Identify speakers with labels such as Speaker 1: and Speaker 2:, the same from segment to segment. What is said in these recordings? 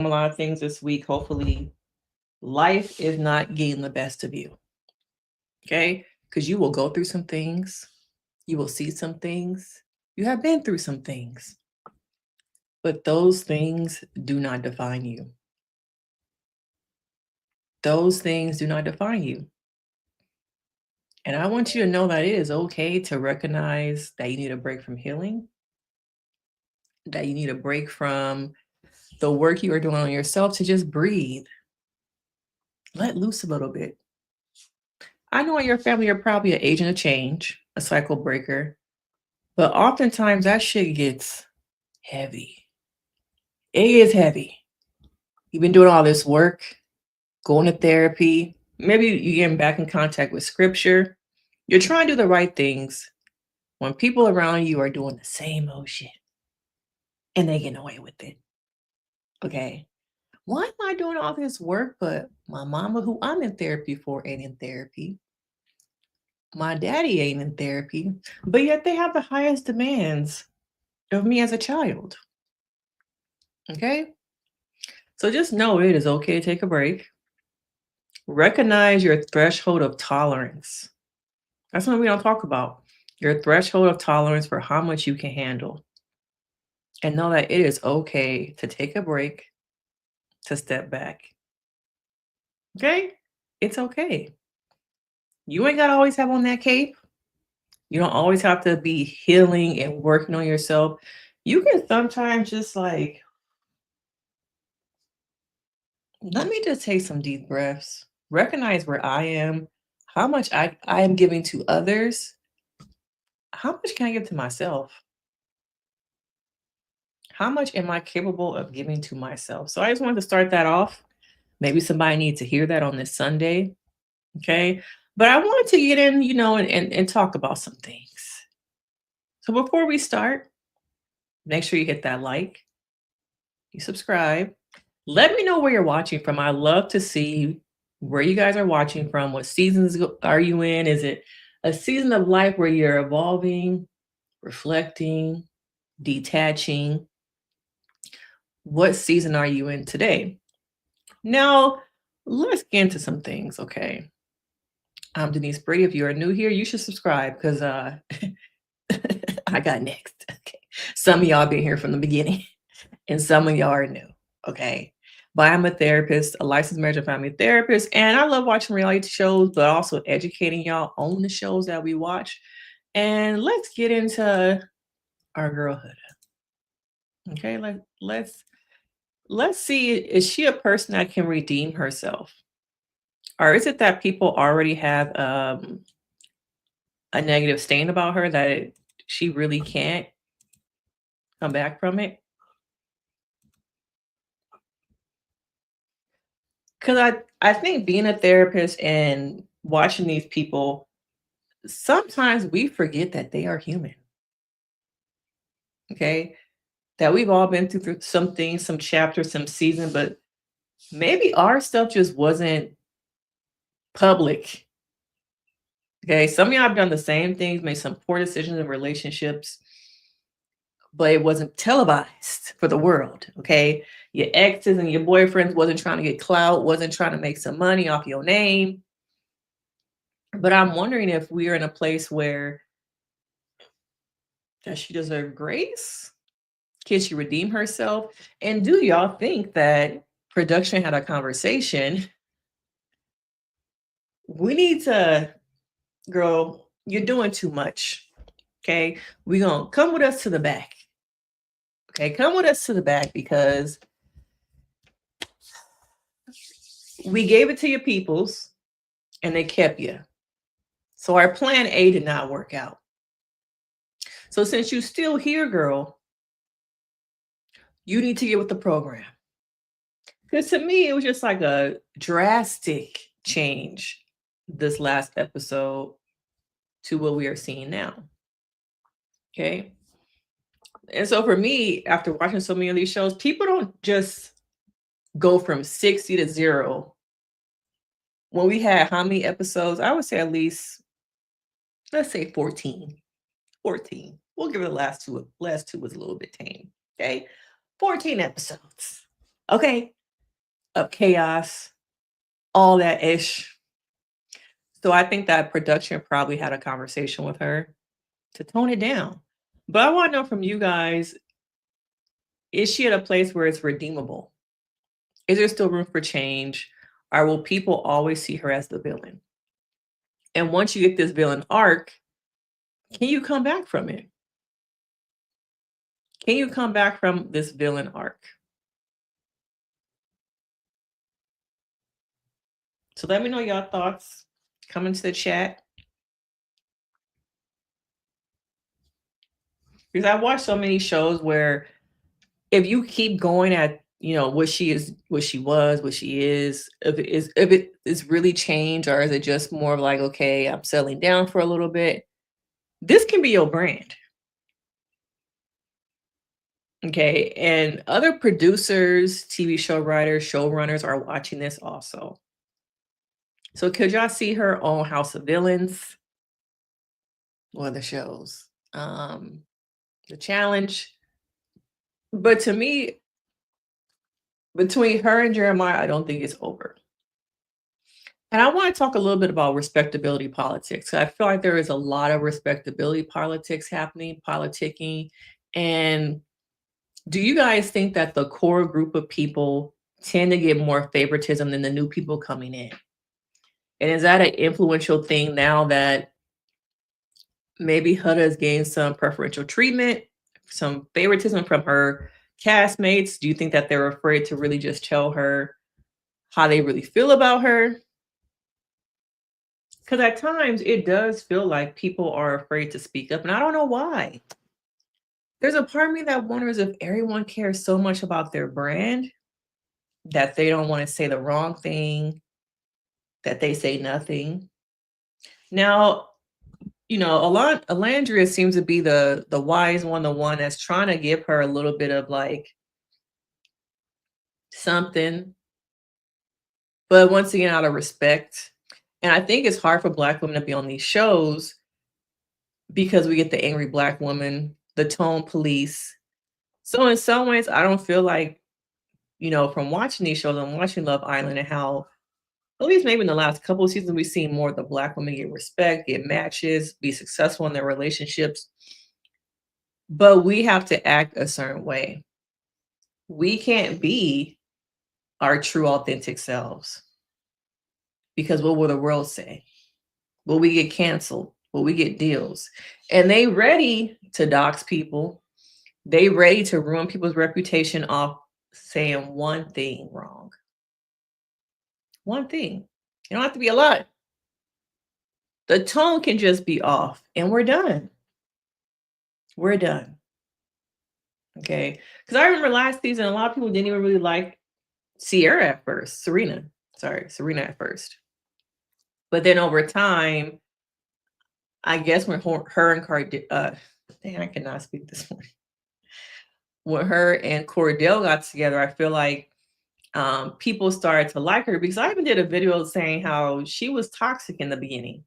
Speaker 1: a lot of things this week. Hopefully, life is not getting the best of you. Okay? Because you will go through some things, you will see some things, you have been through some things, but those things do not define you. Those things do not define you. And I want you to know that it is okay to recognize that you need a break from healing, that you need a break from the work you are doing on yourself to just breathe, let loose a little bit. I know in your family you're probably an agent of change, a cycle breaker, but oftentimes that shit gets heavy. It gets heavy. You've been doing all this work, going to therapy, maybe you getting back in contact with scripture. You're trying to do the right things when people around you are doing the same old shit and they get away with it. Okay. Why am I doing all this work, but my mama, who I'm in therapy for, ain't in therapy? My daddy ain't in therapy, but yet they have the highest demands of me as a child. Okay? So just know it is okay to take a break. Recognize your threshold of tolerance. That's something we don't talk about. Your threshold of tolerance for how much you can handle. And know that it is okay to take a break, to step back. Okay? It's okay. You ain't got to always have on that cape. You don't always have to be healing and working on yourself. You can sometimes just like, let me just take some deep breaths, recognize where I am, how much I am giving to others, how much can I give to myself? How much am I capable of giving to myself? So I just wanted to start that off. Maybe somebody needs to hear that on this Sunday. Okay. But I wanted to get in, and talk about some things. So before we start, make sure you hit that like, you subscribe. Let me know where you're watching from. I love to see where you guys are watching from. What seasons are you in? Is it a season of life where you're evolving, reflecting, detaching? What season are you in today? Now, let's get into some things, okay? I'm Denise Brady. If you are new here, you should subscribe because I got next. Okay. Some of y'all been here from the beginning, and some of y'all are new, okay? But I'm a therapist, a licensed marriage and family therapist, and I love watching reality shows, but also educating y'all on the shows that we watch. And let's get into our girlhood. Okay, let's see, is she a person that can redeem herself? Or is it that people already have a negative stain about her that she really can't come back from it? Because I think being a therapist and watching these people, sometimes we forget that they are human. Okay. That we've all been through some things, some chapters, some season, but maybe our stuff just wasn't public. Okay. Some of y'all have done the same things, made some poor decisions in relationships, but it wasn't televised for the world. Okay. Your exes and your boyfriends wasn't trying to get clout, wasn't trying to make some money off your name. But I'm wondering if we're in a place where does she deserve grace? Can she redeem herself? And do y'all think that production had a conversation? We need to, girl, you're doing too much. Okay. We're going to come with us to the back. Okay. Come with us to the back because we gave it to your peoples and they kept you. So our plan A did not work out. So since you're still here, girl, you need to get with the program. Because to me, it was just like a drastic change this last episode to what we are seeing now. Okay. And so for me, after watching so many of these shows, people don't just go from 60 to 0. When we had how many episodes? I would say at least, let's say 14. 14. We'll give it the last two. Last two was a little bit tame. Okay. 14 episodes okay, of chaos, all that ish. So I think that production probably had a conversation with her to tone it down. But I want to know from you guys, is she at a place where it's redeemable? Is there still room for change? Or will people always see her as the villain? And once you get this villain arc, can you come back from it? Can you come back from this villain arc? So let me know your thoughts. Come into the chat. Because I watched so many shows where if you keep going at, what she is, what she was, what she is, if it is really change, or is it just more of like, okay, I'm settling down for a little bit. This can be your brand. Okay. And other producers, TV show writers, showrunners are watching this also. So could y'all see her on House of Villains? One of the shows. The Challenge. But to me, between her and Jeremiah, I don't think it's over. And I want to talk a little bit about respectability politics. I feel like there is a lot of respectability politics happening, politicking. And do you guys think that the core group of people tend to get more favoritism than the new people coming in? And is that an influential thing now that maybe Huda has gained some preferential treatment, some favoritism from her castmates? Do you think that they're afraid to really just tell her how they really feel about her? Because at times it does feel like people are afraid to speak up, and I don't know why. There's a part of me that wonders if everyone cares so much about their brand that they don't want to say the wrong thing, that they say nothing. Now, Alandria seems to be the wise one, the one that's trying to give her a little bit of like something, but once again, out of respect. And I think it's hard for Black women to be on these shows because we get the angry Black woman, the tone police. So in some ways, I don't feel like, from watching these shows, I'm watching Love Island and how, at least maybe in the last couple of seasons, we've seen more of the Black women get respect, get matches, be successful in their relationships. But we have to act a certain way. We can't be our true, authentic selves. Because what will the world say? Will we get canceled? Will we get deals? And they ready to dox people. They ready to ruin people's reputation off saying one thing wrong. One thing. It don't have to be a lot. The tone can just be off and we're done. We're done. Okay. Because I remember last season, a lot of people didn't even really like Sierra at first. Serena at first. But then over time, I guess when her and I cannot speak this morning. When her and Cordell got together, I feel like people started to like her because I even did a video saying how she was toxic in the beginning.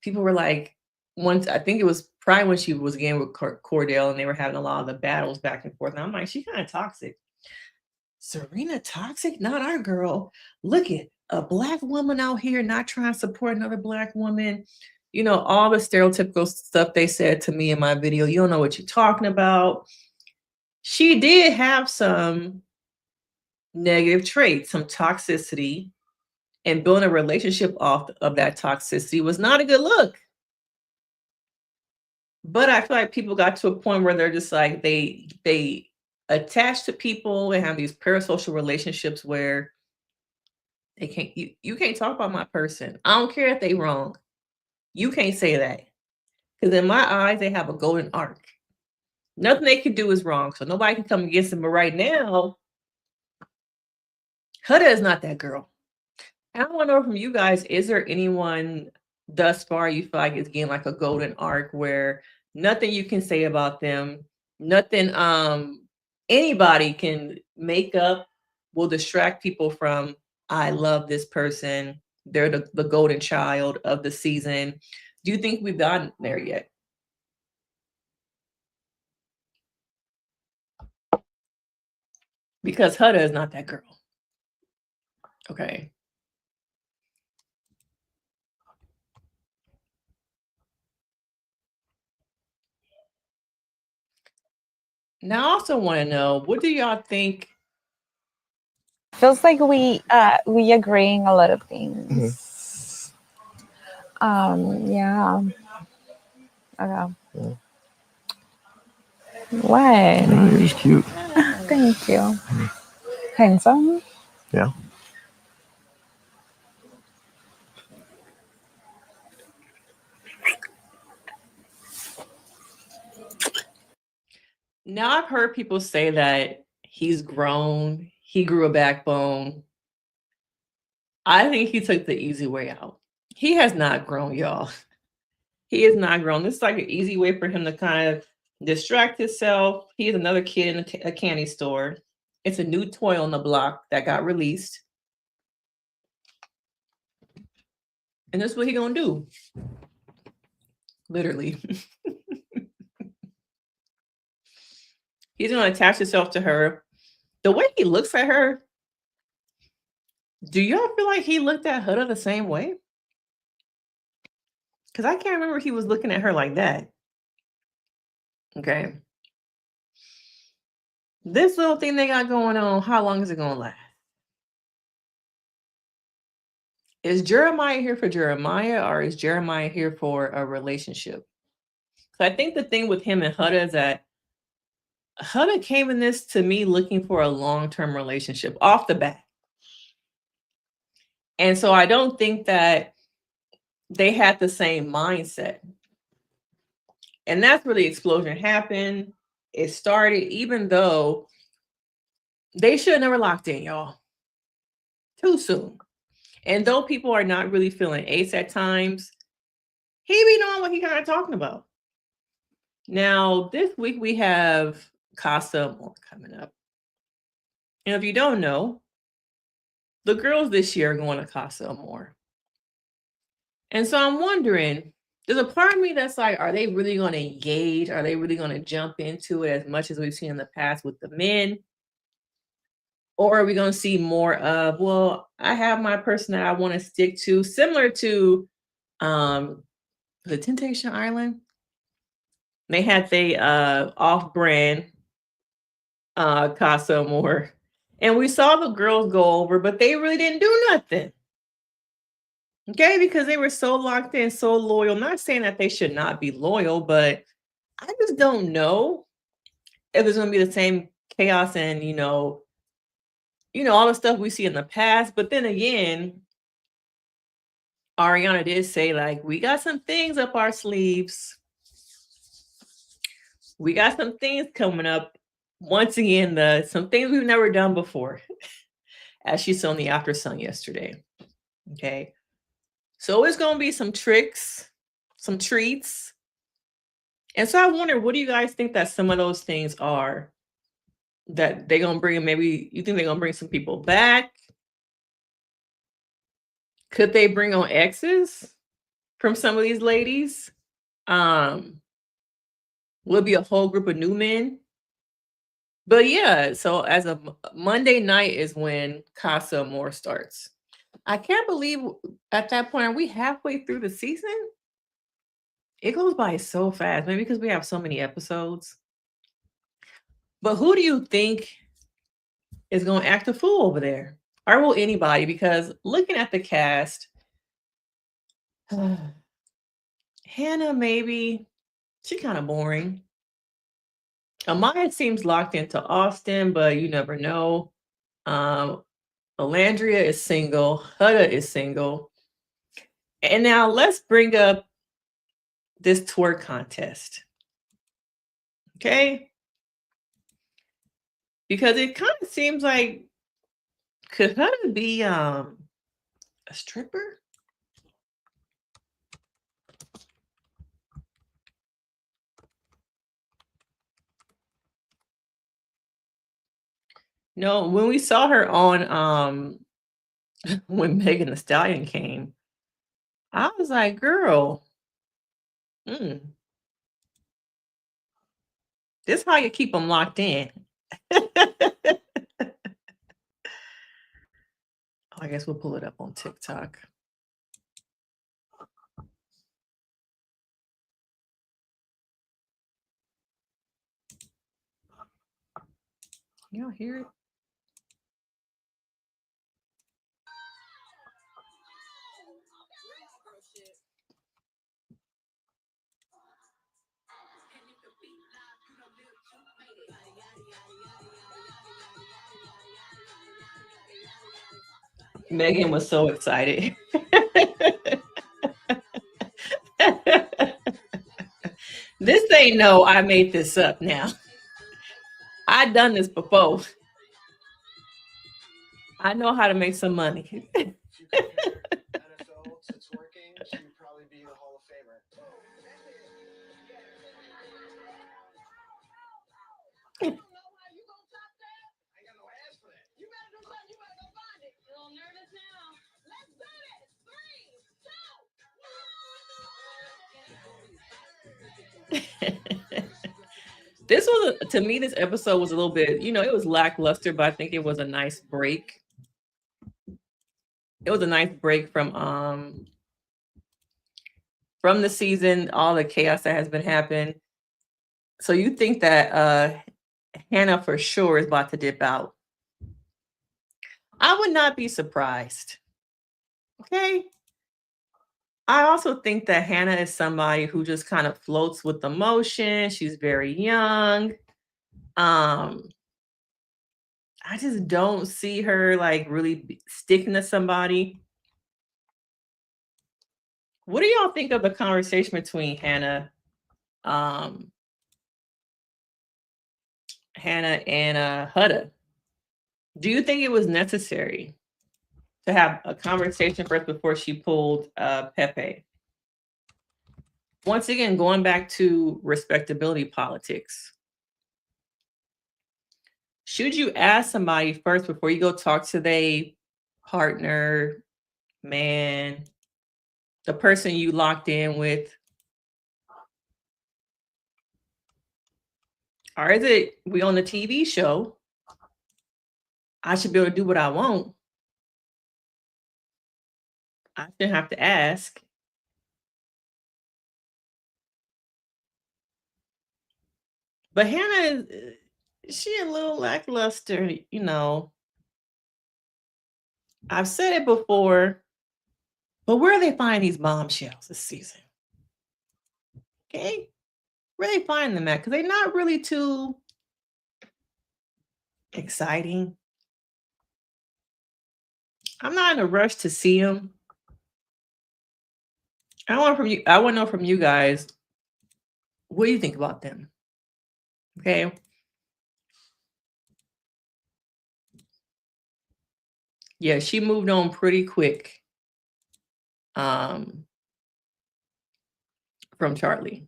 Speaker 1: People were like, once I think it was probably when she was again with Cordell and they were having a lot of the battles back and forth. And I'm like, she kind of toxic. Serena toxic? Not our girl. Look at a Black woman out here not trying to support another Black woman. All the stereotypical stuff they said to me in my video. You don't know what you're talking about. She did have some negative traits, some toxicity, and building a relationship off of that toxicity was not a good look. But I feel like people got to a point where they're just like they attach to people and have these parasocial relationships where they can't you can't talk about my person. I don't care if they wrong. You can't say that. Because in my eyes, they have a golden arc. Nothing they can do is wrong. So nobody can come against them. But right now, Huda is not that girl. And I want to know from you guys, is there anyone thus far you feel like is getting like a golden arc where nothing you can say about them, nothing anybody can make up will distract people from, I love this person. They're the golden child of the season. Do you think we've gotten there yet? Because Huda is not that girl. Okay. Now I also want to know, what do y'all think?
Speaker 2: Feels like we agreeing a lot of things. Yeah. Okay.
Speaker 3: Yeah.
Speaker 2: What?
Speaker 3: No, you're just cute.
Speaker 2: Thank you. Handsome.
Speaker 3: Yeah.
Speaker 1: Now I've heard people say that he's grown, he grew a backbone. I think he took the easy way out. He has not grown, y'all. He has not grown. This is like an easy way for him to kind of distract himself. He is another kid in a candy store. It's a new toy on the block that got released. And that's what he gonna do. Literally. He's gonna attach himself to her. The way he looks at her, do y'all feel like he looked at Huda the same way? Because I can't remember he was looking at her like that. Okay. This little thing they got going on, how long is it gonna last? Is Jeremiah here for Jeremiah, or is Jeremiah here for a relationship? So I think the thing with him and Huda is that Huda came in this to me looking for a long-term relationship off the bat. And so I don't think that they had the same mindset. And that's where the explosion happened. It started, even though they should have never locked in, y'all. Too soon. And though people are not really feeling Ace at times, he be knowing what he kind of talking about. Now, this week we have Casa Amor coming up. And if you don't know, the girls this year are going to Casa Amor. And so I'm wondering, there's a part of me that's like, are they really going to engage? Are they really going to jump into it as much as we've seen in the past with the men? Or are we going to see more of, well, I have my person that I want to stick to, similar to the Temptation Island? They had the off-brand Casa Amor. And we saw the girls go over, but they really didn't do nothing. Okay, because they were so locked in, so loyal. Not saying that they should not be loyal, but I just don't know if it's going to be the same chaos and, all the stuff we see in the past. But then again, Ariana did say, like, we got some things up our sleeves. We got some things coming up. Once again, some things we've never done before, as she saw on the After Sun yesterday. Okay. So it's going to be some tricks, some treats. And so I wonder, what do you guys think that some of those things are that they're going to bring? Maybe you think they're going to bring some people back? Could they bring on exes from some of these ladies? Will it be a whole group of new men? But yeah, so as of Monday night is when Casa Amor starts. I can't believe at that point, are we halfway through the season? It goes by so fast, maybe because we have so many episodes. But who do you think is going to act a fool over there? Or will anybody? Because looking at the cast, Hannah, maybe. She kind of boring. Amaya seems locked into Austin, but you never know. Alandria is single. Huda is single. And now let's bring up this twerk contest. Okay? Because it kind of seems like, could Huda be a stripper? No, when we saw her on when Megan Thee Stallion came, I was like, girl, this is how you keep them locked in. I guess we'll pull it up on TikTok. Y'all hear it? Megan was so excited. This ain't no, I made this up now. I've done this before. I know how to make some money.
Speaker 3: If you compare NFL to twerking, she would probably be the Hall of Famer.
Speaker 1: This was to me, this episode was a little bit, it was lackluster, but I think it was a nice break. It was a nice break from the season, all the chaos that has been happening. So you think that Hannah for sure is about to dip out? I would not be surprised. Okay. I also think that Hannah is somebody who just kind of floats with the motion. She's very young. I just don't see her like really sticking to somebody. What do y'all think of the conversation between Hannah and Hudda? Do you think it was necessary to have a conversation first before she pulled Pepe? Once again, going back to respectability politics. Should you ask somebody first before you go talk to their partner, man, the person you locked in with? Or is it, we on the TV show, I should be able to do what I want? I shouldn't have to ask. But Hannah she a little lackluster, I've said it before, but where are they finding these bombshells this season? Okay, where are they finding them at? Because they're not really too exciting. I'm not in a rush to see them. I want to know from you guys, what do you think about them? Okay. Yeah, she moved on pretty quick from Charlie.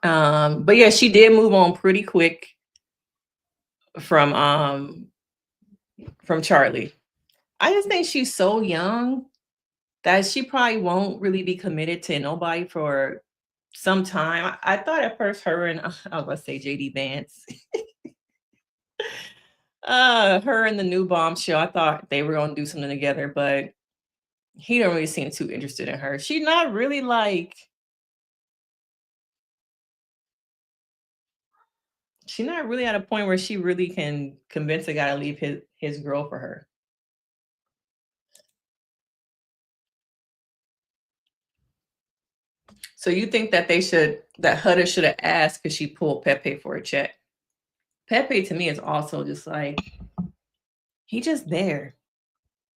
Speaker 1: But yeah, she did move on pretty quick from Charlie. I just think she's so young that she probably won't really be committed to nobody for some time. I thought at first her and I was gonna say JD Vance. Her and the new bombshell, I thought they were gonna do something together, but he don't really seem too interested in her. She's not really like She's not really at a point where she really can convince a guy to leave his girl for her. So you think that that Huda should have asked because she pulled Pepe for a check? Pepe to me is also just like, he just there.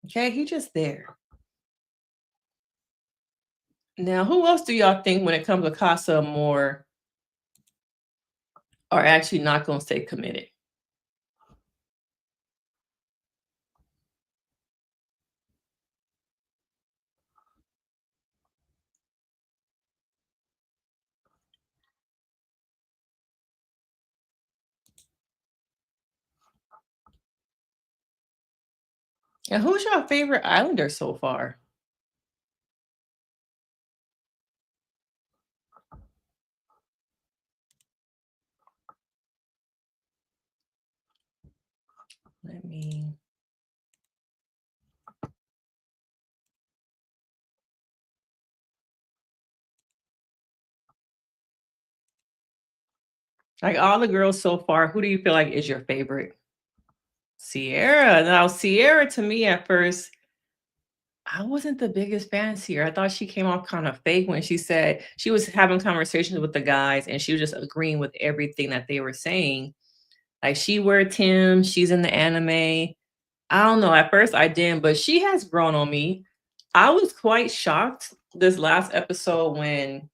Speaker 1: Okay, he just there. Now, who else do y'all think when it comes to Casa Amor are actually not going to stay committed? And who's your favorite Islander so far? Let me. Like all the girls so far, who do you feel like is your favorite? Sierra. Now, Sierra to me at first, I wasn't the biggest fan of Sierra. I thought she came off kind of fake when she said she was having conversations with the guys and she was just agreeing with everything that they were saying. Like she wear Tim, she's in the anime. I don't know. At first I didn't, but she has grown on me. I was quite shocked this last episode when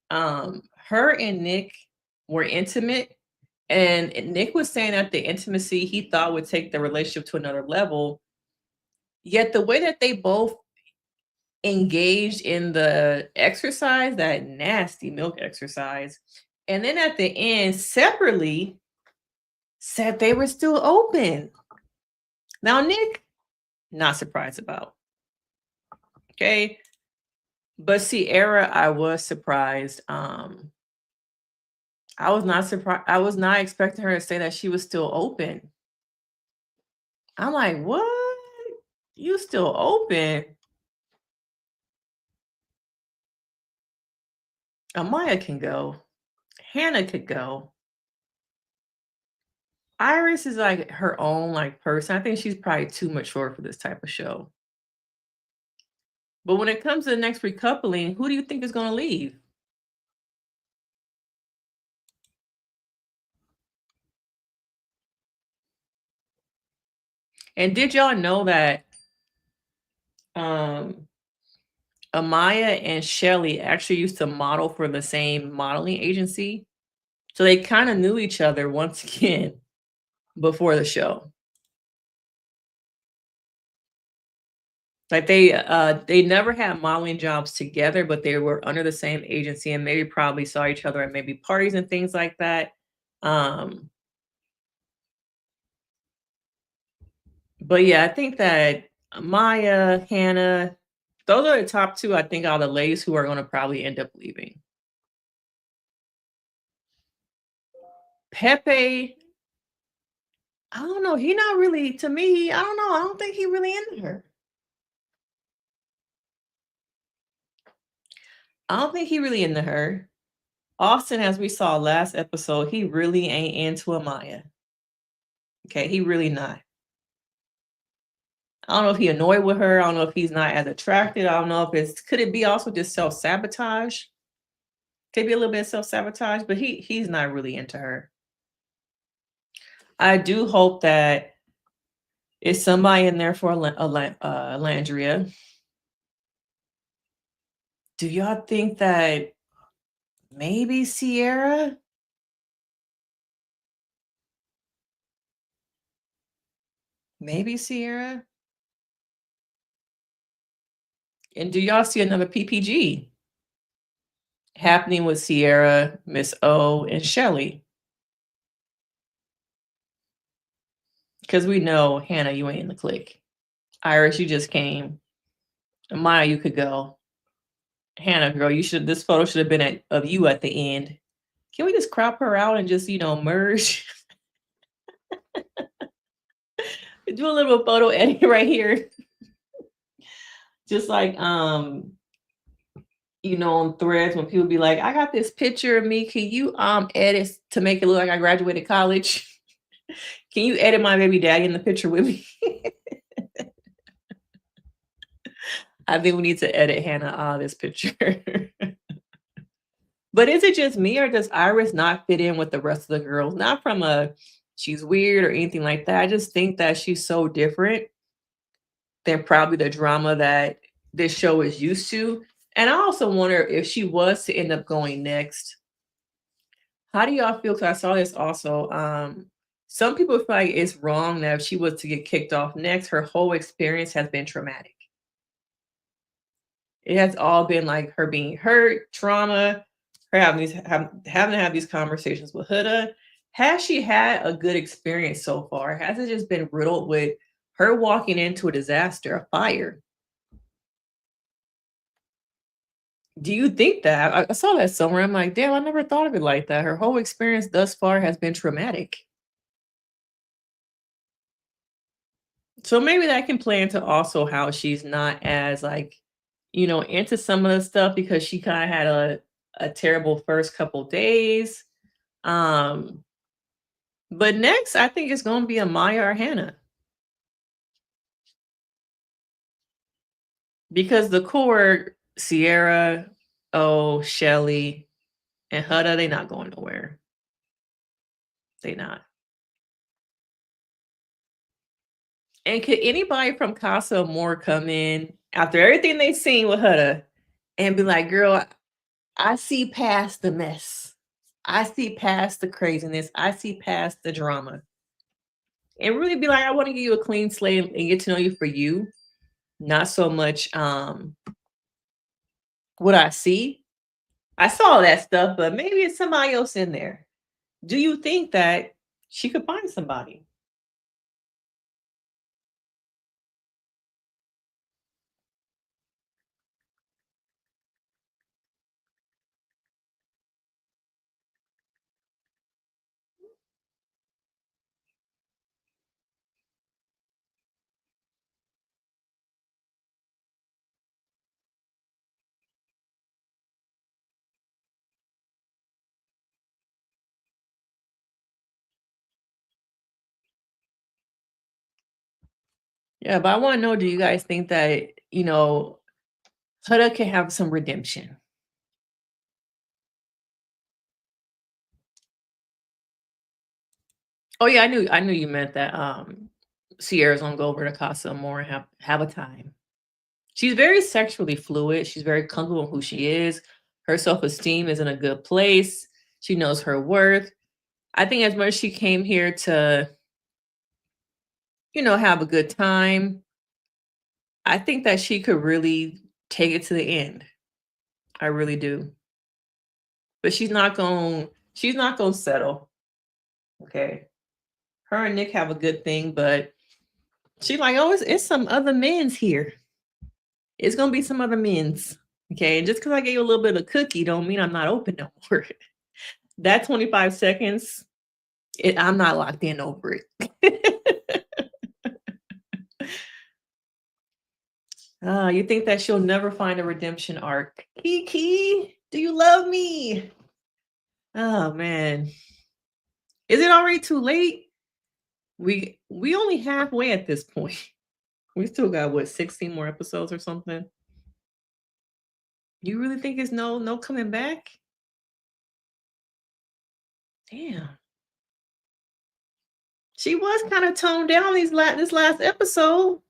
Speaker 1: her and Nick were intimate. And Nick was saying that the intimacy he thought would take the relationship to another level. Yet the way that they both engaged in the exercise, that nasty milk exercise, and then at the end, separately, said they were still open. Now, Nick, not surprised about. Okay. But Sierra, I was surprised. I was not surprised. I was not expecting her to say that she was still open. I'm like, what? You still open? Amaya can go. Hannah could go. Iris is like her own like person. I think she's probably too mature for this type of show. But when it comes to the next recoupling, who do you think is going to leave? And did y'all know that Amaya and Shelly actually used to model for the same modeling agency? So they kind of knew each other once again before the show. Like they never had modeling jobs together, but they were under the same agency and maybe probably saw each other at maybe parties and things like that. But yeah, I think that Maya, Hannah, those are the top two, I think, are the ladies who are going to probably end up leaving. Pepe, I don't know. He not really, to me, I don't know. I don't think he really into her. I don't think he really into her. Austin, as we saw last episode, he really ain't into Amaya. Okay, he really not. I don't know if he annoyed with her. I don't know if he's not as attracted. I don't know if could it be also just self-sabotage? Could be a little bit of self-sabotage, but he's not really into her. I do hope that it's somebody in there for Landria. Do y'all think that maybe Sierra? Maybe Sierra? And do y'all see another PPG happening with Sierra, Miss O, and Shelly? Because we know, Hannah, you ain't in the clique. Iris, you just came. Maya, you could go. Hannah, girl, this photo should have been of you at the end. Can we just crop her out and just, merge? Do a little photo edit right here. Just like on threads when people be like, I got this picture of me. Can you edit to make it look like I graduated college? Can you edit my baby daddy in the picture with me? I think we need to edit Hannah this picture. But is it just me, or does Iris not fit in with the rest of the girls? Not from she's weird or anything like that. I just think that she's so different than probably the drama that this show is used to. And I also wonder if she was to end up going next, how do y'all feel? Because I saw this also. Some people feel like it's wrong that if she was to get kicked off next, her whole experience has been traumatic. It has all been like her being hurt, trauma, her having to have these conversations with Huda. Has she had a good experience so far? Has it just been riddled with her walking into a disaster, a fire? Do you think that? I saw that somewhere. I'm like, damn, I never thought of it like that. Her whole experience thus far has been traumatic. So maybe that can play into also how she's not as into some of the stuff, because she kind of had a terrible first couple days. But next, I think it's going to be a Maya or Hannah. Because the core, Sierra, Shelly, and Huda, they not going nowhere. They not. And could anybody from Casa Amor come in after everything they've seen with Huda and be like, girl, I see past the mess. I see past the craziness. I see past the drama. And really be like, I want to give you a clean slate and get to know you for you. Not so much what I see. I saw that stuff, but maybe it's somebody else in there. Do you think that she could find somebody? Yeah, but I want to know, do you guys think that, Huda can have some redemption? Oh yeah, I knew you meant that Sierra's gonna go over to Casa Amor and have a time. She's very sexually fluid. She's very comfortable in who she is. Her self-esteem is in a good place. She knows her worth. I think as much as she came here to, have a good time, I think that she could really take it to the end. I really do. But she's not gonna settle. Okay. Her and Nick have a good thing, but she's like, oh, it's some other men's here. It's gonna be some other men's. Okay. And just because I gave you a little bit of cookie don't mean I'm not open no more. That 25 seconds, I'm not locked in over it. You think that she'll never find a redemption arc? Kiki, do you love me? Oh man. Is it already too late? We only halfway at this point. We still got what, 16 more episodes or something? You really think it's no coming back? Damn. She was kind of toned down this last episode.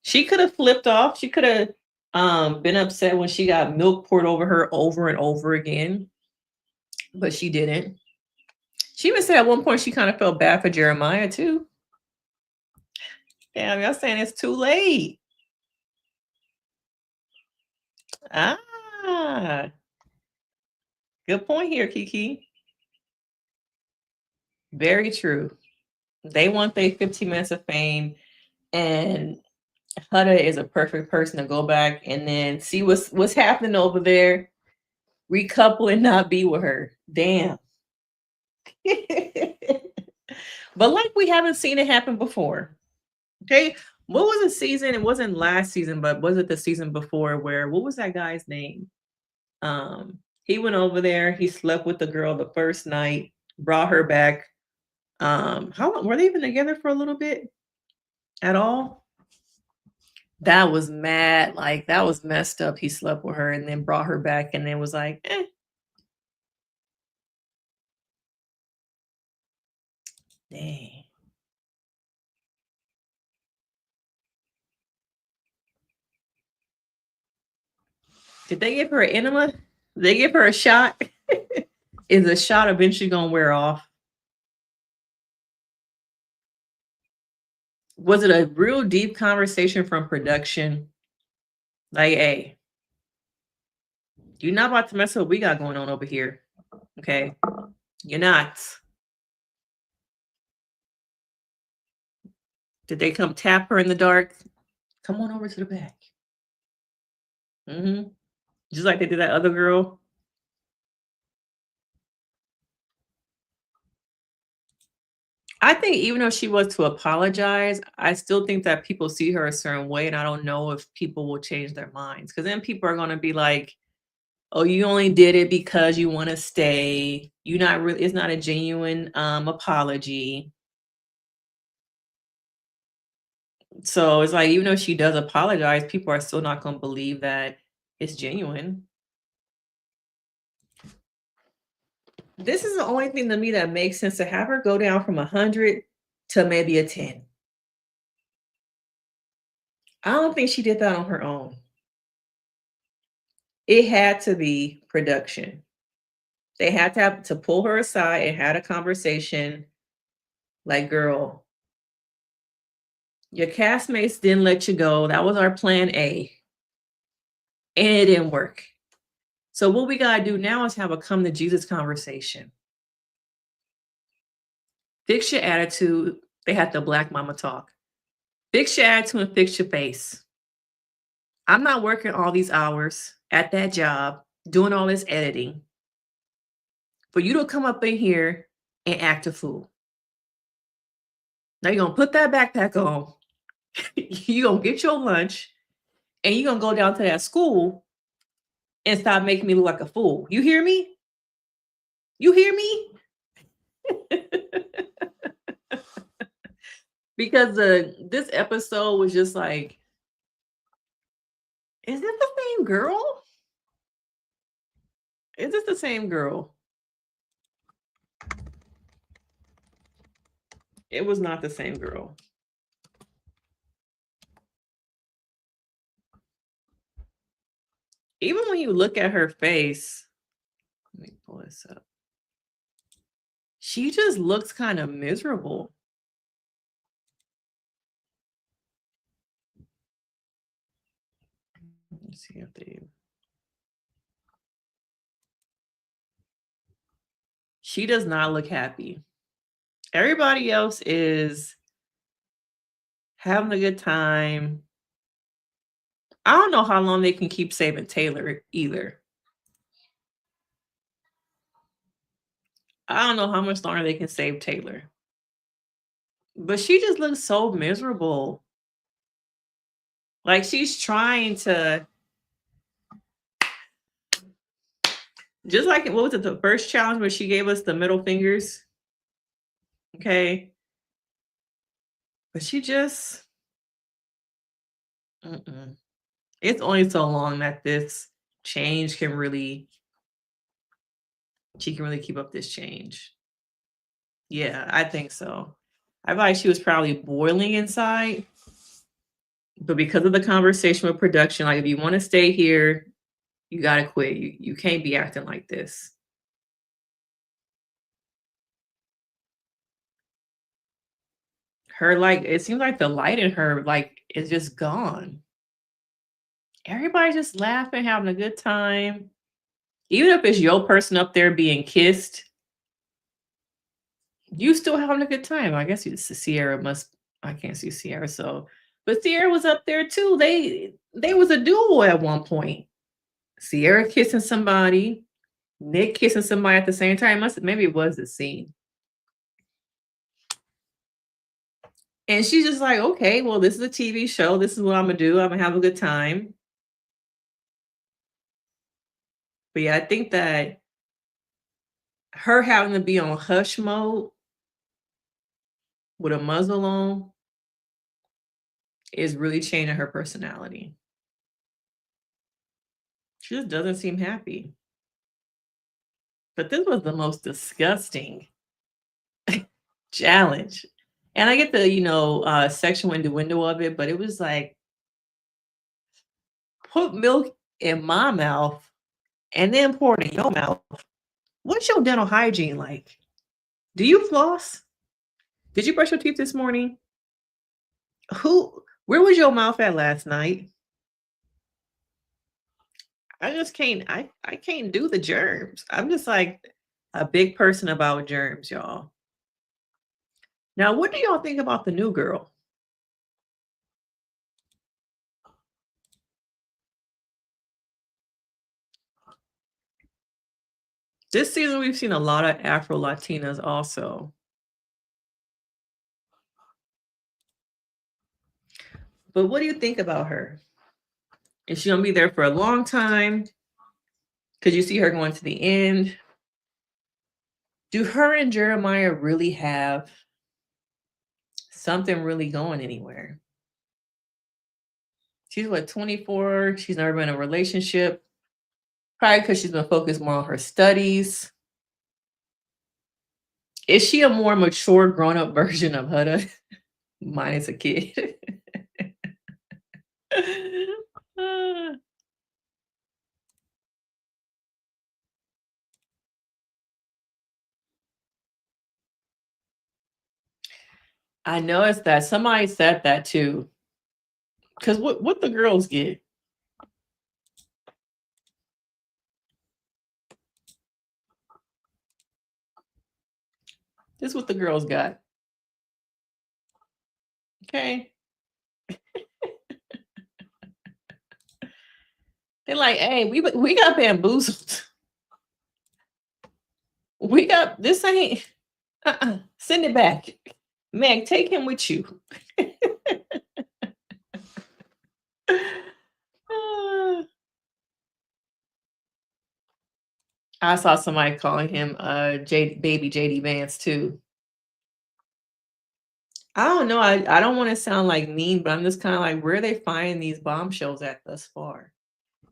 Speaker 1: She could have flipped off. She could have been upset when she got milk poured over her over and over again. But she didn't. She even said at one point she kind of felt bad for Jeremiah too. Damn, y'all saying it's too late. Ah. Good point here, Kiki. Very true. They want their 15 minutes of fame, and Huda is a perfect person to go back and then see what's happening over there, recouple and not be with her. Damn. But like we haven't seen it happen before. Okay. What was the season? It wasn't last season, but was it the season before where, what was that guy's name? He went over there, he slept with the girl the first night, brought her back. How long were they even together for a little bit at all? That was mad, like, that was messed up. He slept with her and then brought her back and then was like, "Eh." Dang. Did they give her an enema? Did they give her a shot? Is the shot eventually gonna wear off? Was it a real deep conversation from production? Like, hey, you're not about to mess up what we got going on over here. Okay. You're not. Did they come tap her in the dark? Come on over to the back. Mm-hmm. Just like they did that other girl. I think even though she was to apologize, I still think that people see her a certain way, and I don't know if people will change their minds. Because then people are going to be like, "Oh, you only did it because you want to stay. You not really. It's not a genuine apology." So it's like even though she does apologize, people are still not going to believe that it's genuine. This is the only thing to me that makes sense to have her go down from 100 to maybe a 10. I don't think she did that on her own. It had to be production. They had to have to pull her aside and had a conversation like, girl, your castmates didn't let you go. That was our plan A. And it didn't work. So what we gotta do now is have a come to Jesus conversation. Fix your attitude. They had the black mama talk. Fix your attitude and fix your face. I'm not working all these hours at that job, doing all this editing for you to come up in here and act a fool. Now you're gonna put that backpack on, you're gonna get your lunch, and you're gonna go down to that school and stop making me look like a fool. You hear me? You hear me? Because this episode was just like, is this the same girl? Is this the same girl? It was not the same girl. Even when you look at her face, let me pull this up. She just looks kind of miserable. Let's see if they. She does not look happy. Everybody else is having a good time. I don't know how long they can keep saving Taylor either. I don't know how much longer they can save Taylor. But she just looks so miserable. Like she's trying to, just like, what was it, the first challenge where she gave us the middle fingers? Okay. But she just, it's only so long that this change can really, she can really keep up this change. Yeah, I think so. I feel like she was probably boiling inside. But because of the conversation with production, like if you want to stay here, you gotta quit. You can't be acting like this. Her, like, it seems like the light in her, like, is just gone. Everybody's just laughing, having a good time. Even if it's your person up there being kissed, you still having a good time. I guess Sierra must, I can't see Sierra, so, but Sierra was up there too. They was a duo at one point. Sierra kissing somebody, Nick kissing somebody at the same time. Maybe it was the scene. And she's just like, okay, well, this is a TV show. This is what I'm gonna do. I'm gonna have a good time. But yeah, I think that her having to be on hush mode with a muzzle on is really changing her personality. She just doesn't seem happy. But this was the most disgusting challenge. And I get the, sexual innuendo of it, but it was like, put milk in my mouth and then pour it in your mouth. What's your dental hygiene like? Do you floss? Did you brush your teeth this morning? Where was your mouth at last night? I just can't, I can't do the germs. I'm just like a big person about germs, y'all. Now, what do y'all think about the new girl? This season, we've seen a lot of Afro Latinas also. But what do you think about her? Is she gonna be there for a long time? Could you see her going to the end? Do her and Jeremiah really have something really going anywhere? She's what, 24? She's never been in a relationship. Probably because she's been focused more on her studies. Is she a more mature, grown-up version of Hudda? Minus a kid. I noticed that somebody said that too. Because what the girls get? This is what the girls got. Okay. They're like, hey, we got bamboozled. We got this ain't send it back. Meg, take him with you. I saw somebody calling him baby JD Vance too. I don't know. I don't want to sound like mean, but I'm just kind of like, where are they finding these bombshells at thus far?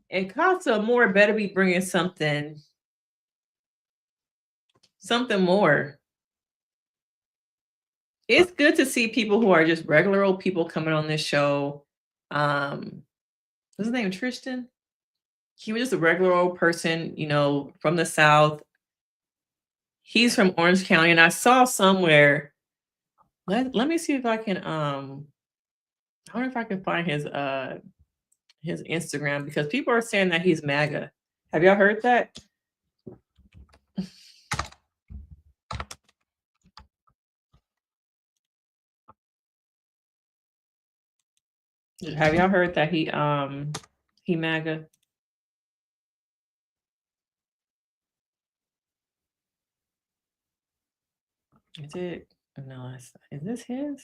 Speaker 1: And Casa Moore better be bringing something more. It's good to see people who are just regular old people coming on this show. What's his name? Tristan? He was just a regular old person, from the South. He's from Orange County, and I saw somewhere. Let me see if I can. I wonder if I can find his Instagram, because people are saying that he's MAGA. Have y'all heard that? Have y'all heard that he MAGA? Is it? No, is this his?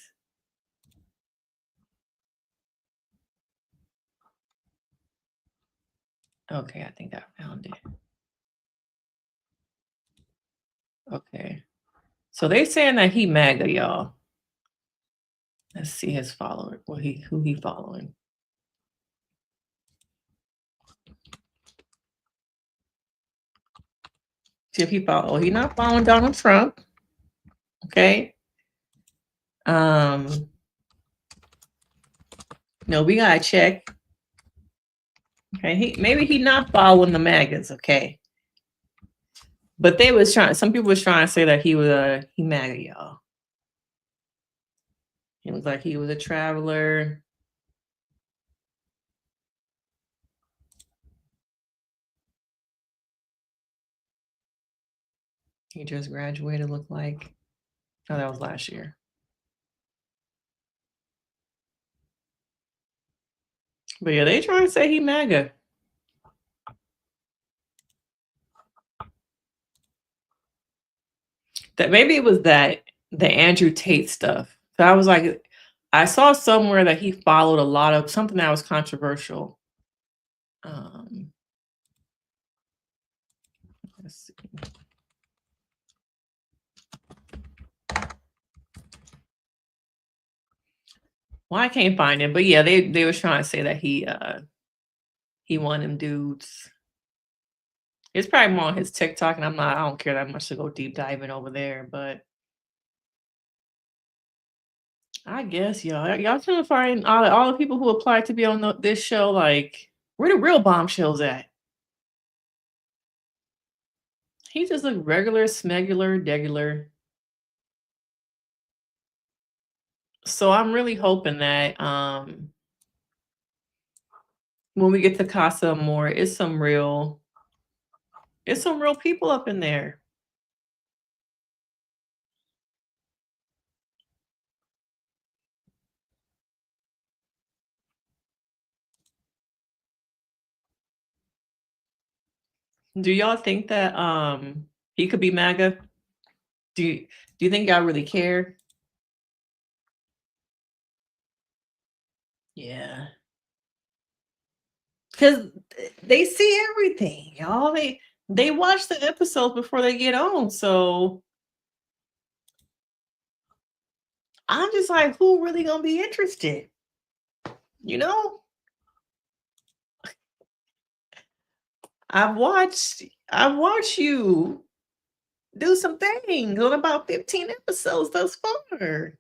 Speaker 1: Okay, I think I found it. Okay. So they saying that he MAGA, y'all. Let's see his follower. Who he following? See if he follow. He not following Donald Trump. Okay. No, we gotta check. Okay, maybe he not following the MAGAs. Okay. But some people was trying to say that he MAGA, y'all. He looked like he was a traveler. He just graduated, looked like. Oh, that was last year. But yeah, they trying to say he MAGA. That maybe it was the Andrew Tate stuff. So I was like, I saw somewhere that he followed a lot of something that was controversial. Let's see. Well, I can't find it, but yeah, they was trying to say that he won them dudes. It's probably more on his TikTok, and I don't care that much to go deep diving over there, but I guess y'all trying to find all the people who applied to be on this show. Like, where the real bombshells at? He just look regular, smegular, degular. So I'm really hoping that when we get to Casa more, it's some real people up in there. Do y'all think that he could be MAGA? Do you think y'all really care? Yeah. Because they see everything, y'all. They watch the episodes before they get on. So I'm just like, who really gonna be interested? You know? I've watched you do some things on about 15 episodes thus far.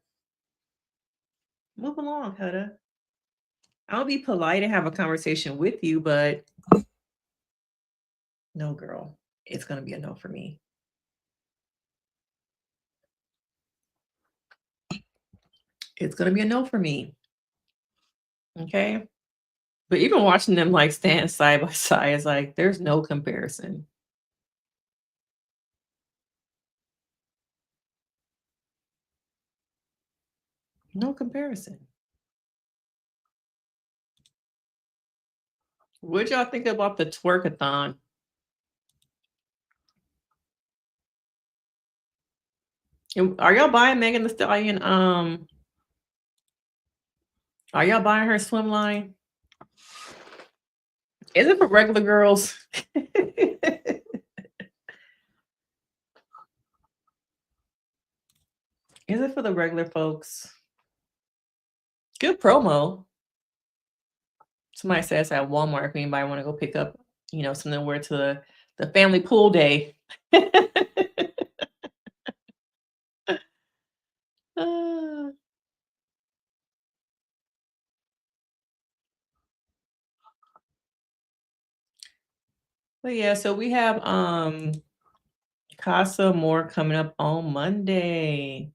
Speaker 1: Move along, Huda. I'll be polite and have a conversation with you, but no, girl. It's gonna be a no for me. It's gonna be a no for me. Okay. But even watching them like stand side by side is like there's no comparison. No comparison. What y'all think about the twerkathon? Are y'all buying Megan Thee Stallion? Are y'all buying her swim line? Is it for regular girls? Is it for the regular folks? Good promo. Somebody says at Walmart if anybody want to go pick up, something to wear to the family pool day. But yeah, so we have Casa more coming up on Monday.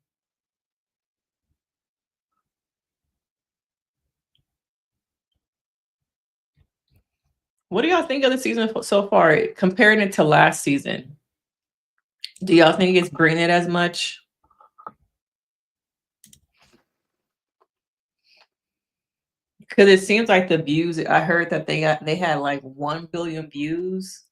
Speaker 1: What do y'all think of the season so far, comparing it to last season? Do y'all think it's bringing it as much? Because it seems like the views, I heard that they had like 1 billion views.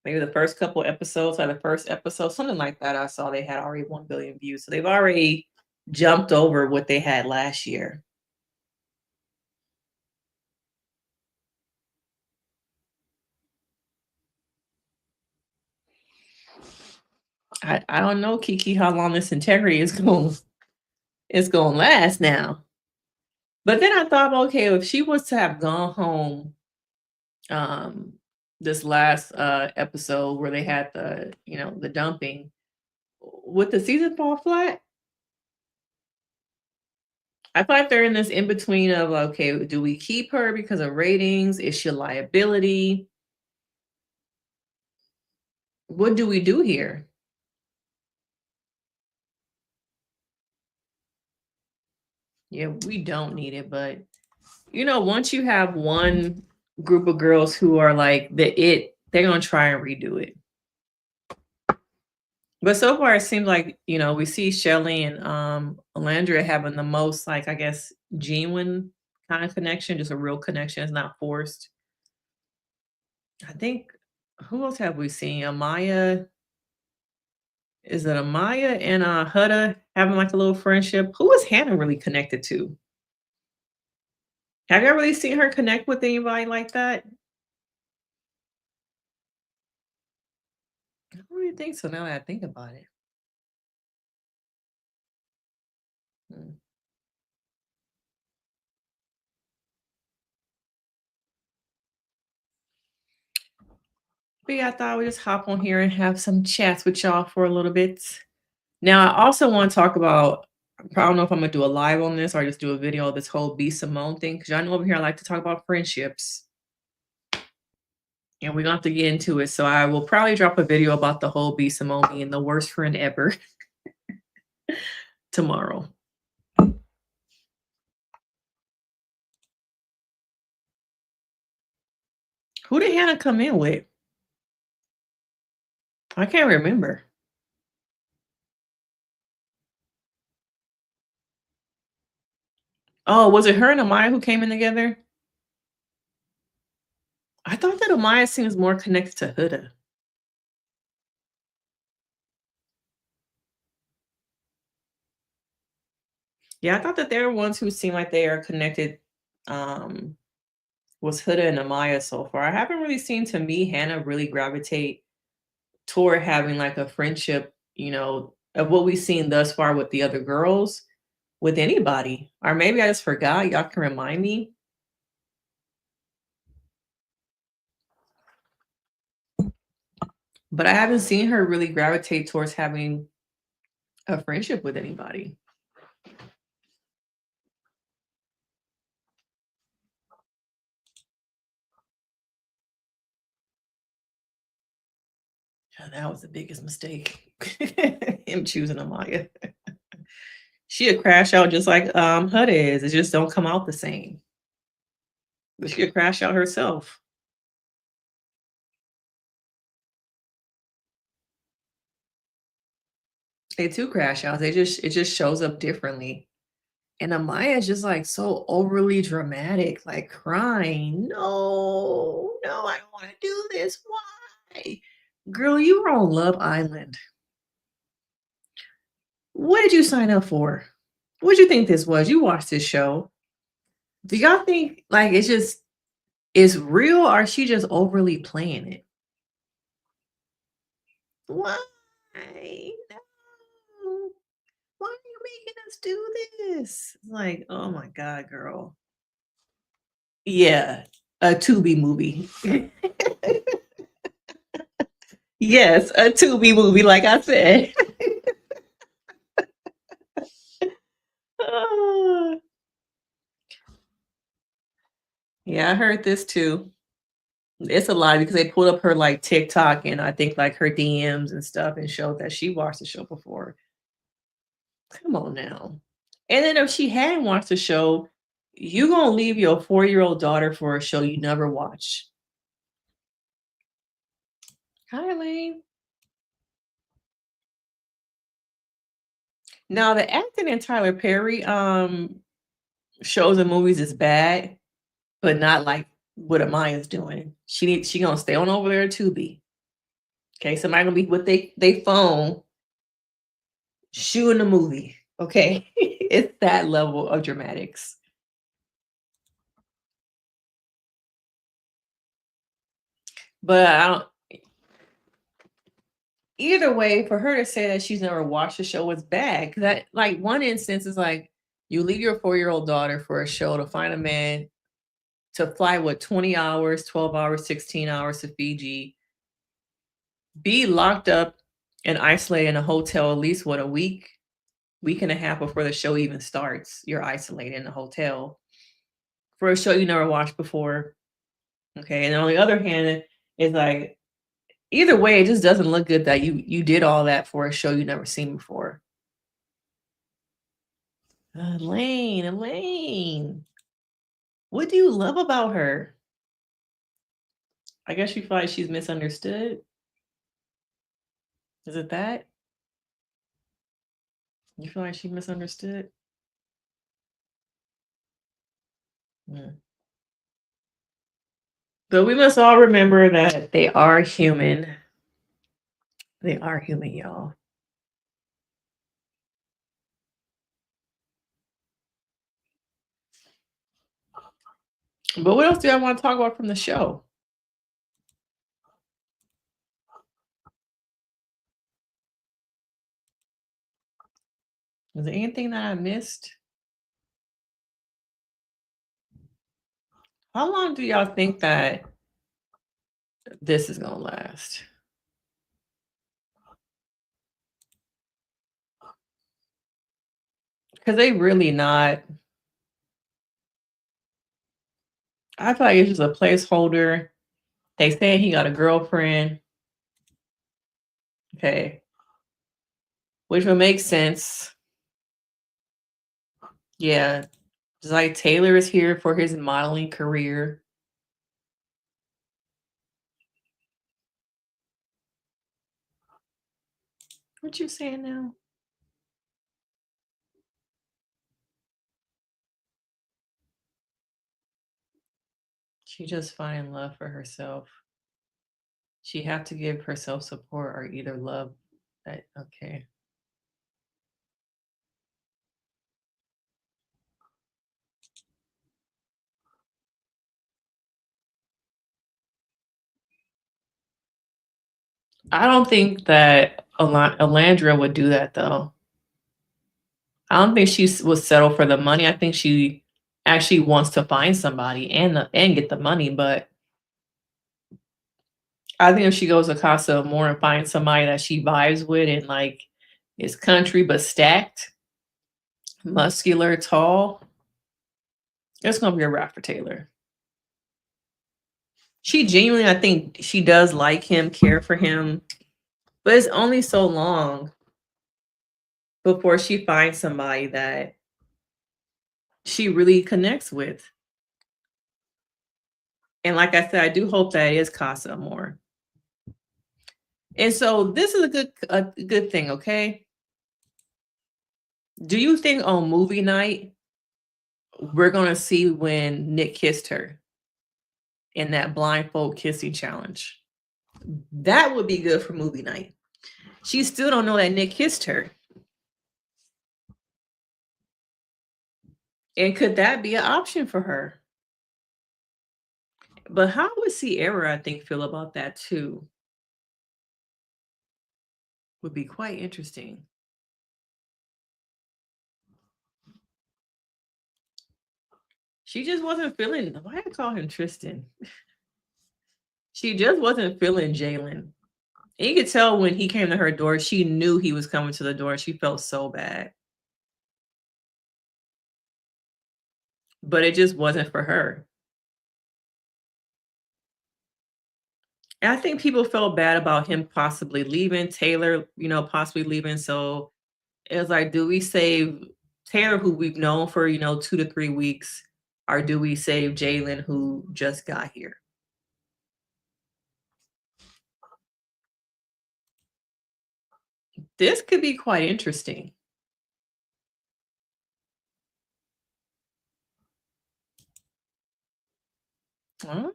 Speaker 1: Maybe the first couple episodes, or the first episode, something like that. I saw they had already 1 billion views. So they've already jumped over what they had last year. I don't know, Kiki, how long this integrity is going to last now. But then I thought, okay, if she was to have gone home this last episode where they had the dumping, would the season fall flat? I feel like they're in this in between of, okay, do we keep her because of ratings? Is she a liability? What do we do here? Yeah, we don't need it, but once you have one group of girls who are like they're gonna try and redo it. But so far it seems like, we see Shelly and Alandria having the most, like, I guess, genuine kind of connection, just a real connection. It's not forced. I think, who else have we seen? Amaya. Is it Amaya and Huda having like a little friendship? Who is Hannah really connected to? Have you ever really seen her connect with anybody like that? I don't really think so now that I think about it. Hmm. But yeah, I thought I would just hop on here and have some chats with y'all for a little bit. Now, I also want to talk about, I don't know if I'm gonna do a live on this or just do a video of this whole B Simone thing, because y'all know over here I like to talk about friendships. And we're gonna have to get into it. So I will probably drop a video about the whole B Simone being the worst friend ever tomorrow. Who did Hannah come in with? I can't remember. Oh, was it her and Amaya who came in together? I thought that Amaya seems more connected to Huda. Yeah, I thought that they were ones who seem like they are connected. Was Huda and Amaya so far. I haven't really seen, to me, Hannah really gravitate toward having like a friendship, of what we've seen thus far with the other girls, with anybody. Or maybe I just forgot. Y'all can remind me. But I haven't seen her really gravitate towards having a friendship with anybody. Yeah, that was the biggest mistake. Him choosing Amaya. She'd crash out just like Huda is. It just don't come out the same. But she'd crash out herself. They too crash out. It just shows up differently. And Amaya is just like so overly dramatic, like crying. No, no, I don't want to do this. Why? Girl, you were on Love Island. What did you sign up for? What did you think this was? You watched this show. Do y'all think like it's real, or is she just overly playing it? Why? No. Why are you making us do this? Like, oh my God, girl. Yeah, a Tubi movie. Yes, a Tubi movie, like I said. Ah. Yeah, I heard this too. It's a lie because they pulled up her like TikTok and I think like her DMs and stuff and showed that she watched the show before. Come on now. And then if she hadn't watched the show, you gonna leave your 4-year-old daughter for a show you never watched. Hi, Elaine. Now the acting in Tyler Perry shows and movies is bad, but not like what Amaya's doing. She gonna stay on over there to be. Okay, somebody gonna be with they phone shooting the movie. Okay. It's that level of dramatics. But I don't, either way, for her to say that she's never watched the show was bad. Cause that, like, one instance is like you leave your 4-year-old daughter for a show to find a man to fly 20 hours, 12 hours, 16 hours to Fiji, be locked up and isolated in a hotel at least a week and a half before the show even starts. You're isolated in a hotel for a show you never watched before. Okay. And on the other hand, it's like either way, it just doesn't look good that you did all that for a show you never seen before. Elaine, what do you love about her? I guess you feel like she's misunderstood. Is it that? You feel like she misunderstood? Mm. But we must all remember that they are human. They are human, y'all. But what else do I want to talk about from the show? Is there anything that I missed? How long do y'all think that this is gonna last? Because they really not. I feel like it's just a placeholder. They saying he got a girlfriend. Okay. Which would make sense. Yeah. Just like Taylor is here for his modeling career. What you saying now? She just finding love for herself. She have to give herself support or either love that. Okay. I don't think that Alandra would do that though. I don't think she will settle for the money. I think she actually wants to find somebody and get the money. But I think if she goes to Casa Amor and finds somebody that she vibes with and like is country but stacked, muscular, tall, it's gonna be a wrap for Taylor. She genuinely, I think she does like him, care for him, but it's only so long before she finds somebody that she really connects with. And like I said, I do hope that it is Casa Amor. And so this is a good thing, okay? Do you think on movie night we're gonna see when Nick kissed her in that blindfold kissing challenge? That would be good for movie night. She still don't know that Nick kissed her. And could that be an option for her? But how would Sierra, I think, feel about that too? Would be quite interesting. She just wasn't feeling. Why I call him Tristan? She just wasn't feeling Jalen. And you could tell when he came to her door, she knew he was coming to the door. She felt so bad. But it just wasn't for her. And I think people felt bad about him possibly leaving, Taylor, possibly leaving. So it was like, do we save Taylor, who we've known for, 2 to 3 weeks, or do we save Jalen, who just got here? This could be quite interesting. Ah.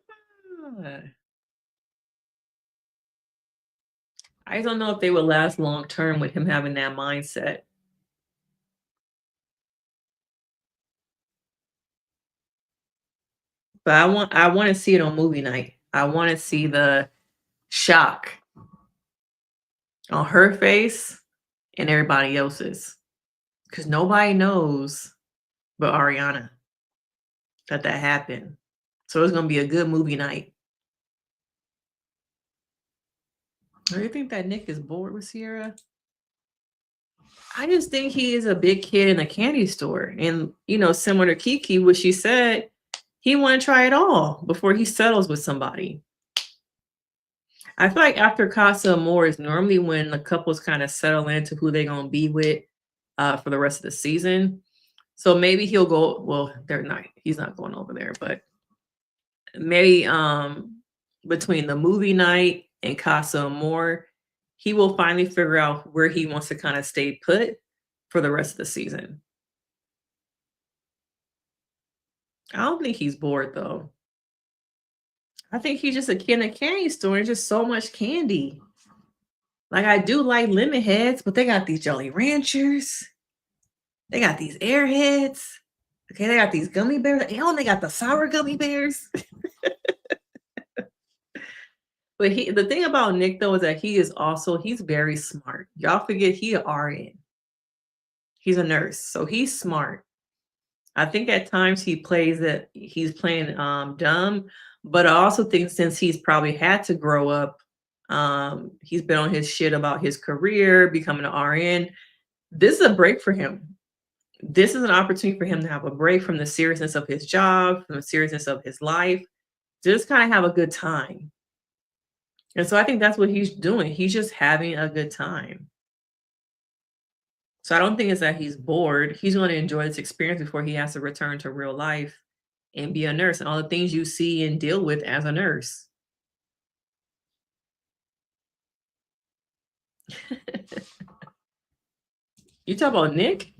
Speaker 1: I don't know if they would last long term with him having that mindset. But I want to see it on movie night. I want to see the shock on her face and everybody else's, because nobody knows but Ariana that happened. So it's gonna be a good movie night. Do you think that Nick is bored with Sierra? I just think he is a big kid in a candy store. And, similar to Kiki, what she said, he want to try it all before he settles with somebody. I feel like after Casa Amor is normally when the couples kind of settle into who they're going to be with for the rest of the season. So maybe he'll go, well, he's not going over there, but maybe between the movie night and Casa Amor, he will finally figure out where he wants to kind of stay put for the rest of the season. I don't think he's bored though. I think he's just a kid in a candy store and just so much candy. Like, I do like lemon heads, but they got these Jolly Ranchers. They got these Airheads. Okay, they got these gummy bears. And they got the sour gummy bears. But the thing about Nick though is that he's very smart. Y'all forget he an RN. He's a nurse, so he's smart. I think at times he plays it he's playing dumb, but I also think since he's probably had to grow up, he's been on his shit about his career, becoming an RN. This is a break for him. This is an opportunity for him to have a break from the seriousness of his job, from the seriousness of his life, just kind of have a good time. And so I think that's what he's doing. He's just having a good time. So I don't think it's that he's bored. He's going to enjoy this experience before he has to return to real life and be a nurse and all the things you see and deal with as a nurse. You talk about Nick?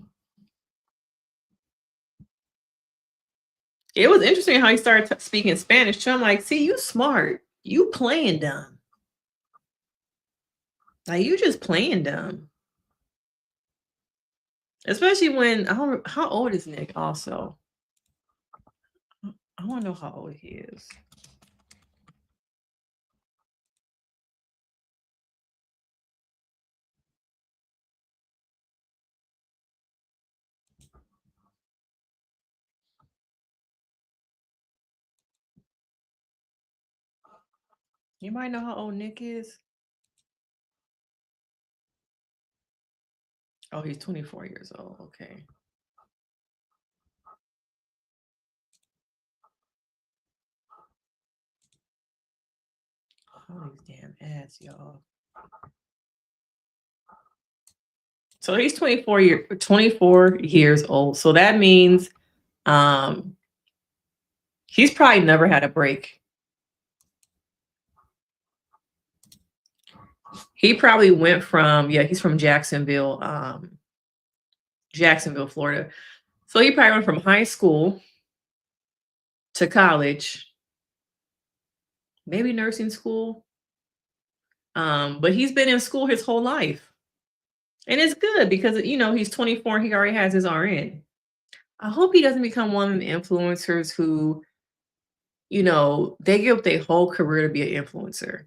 Speaker 1: It was interesting how he started speaking Spanish too. I'm like, see, you smart. You playing dumb. Like, you just playing dumb. Especially when, how old is Nick also? I want to know how old he is. You might know how old Nick is. Oh, he's 24 years old. Okay. All these damn ads, y'all. So he's 24 years old. So that means he's probably never had a break. He probably went from, he's from Jacksonville, Florida. So he probably went from high school to college, maybe nursing school. But he's been in school his whole life. And it's good because, he's 24 and he already has his RN. I hope he doesn't become one of the influencers who, they give up their whole career to be an influencer.